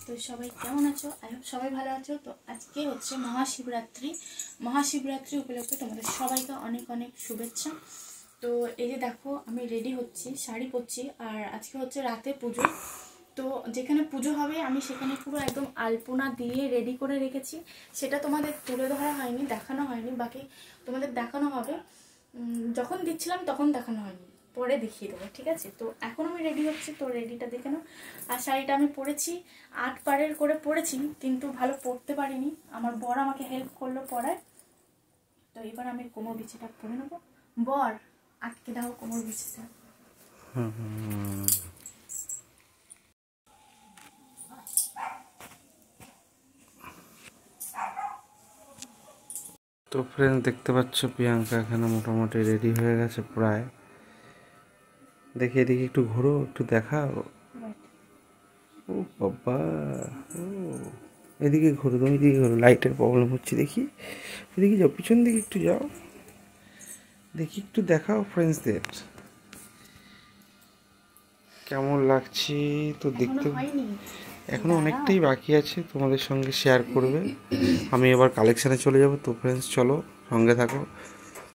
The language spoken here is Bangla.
তো সবাই কেমন আছো? আই হোপ সবাই ভালো আছো। তো আজকে হচ্ছে মহাশিবরাত্রি উপলক্ষে তোমাদের সবাইকে অনেক অনেক শুভেচ্ছা। তো এই যে দেখো, আমি রেডি হচ্ছি, শাড়ি পরছি, আর আজকে হচ্ছে রাতে পুজো। তো যেখানে পুজো হবে আমি সেখানে পুরো একদম আলপনা দিয়ে রেডি করে রেখেছি। সেটা তোমাদের তুলে ধরা হয়নি, দেখানো হয়নি, বাকি তোমাদের দেখানো হবে। যখন দিচ্ছিলাম তখন দেখানো হয়নি, পরে দেখিয়ে দেবো, ঠিক আছে? তো এখন আমি রেডি হচ্ছি, তো রেডিটা দেখে নাও। আর শাড়িটা আমি পরেছি 8 পাড়ের করে পরেছি, কিন্তু ভালো পরতে পারিনি, আমার বর আমাকে হেল্প করলো পরায়। তো এবার আমি কোমর বিছিটা পরে নেবো। বর, আটকে দাও কোমর বিছিটা। তো ফ্রেন্ডস, দেখতে পাচ্ছ প্রিয়াঙ্কা এখানে মোটামুটি রেডি হয়ে গেছে প্রায়। দেখি এদিকে একটু ঘোরো, একটু দেখাও। ও বাবা, ও এদিকে ঘোরো, তুমি এদিকে ঘোরো, লাইটের প্রবলেম হচ্ছে দেখি। এদিকে যাও, পিছন দিকে একটু যাও, দেখি একটু দেখাও ফ্রেন্ডসদের কেমন লাগছে। তো দেখতে এখনো অনেকটাই বাকি আছে, তোমাদের সঙ্গে শেয়ার করবে। আমি এবার কালেকশানে চলে যাব। তো ফ্রেন্ডস চলো, সঙ্গে থাকো।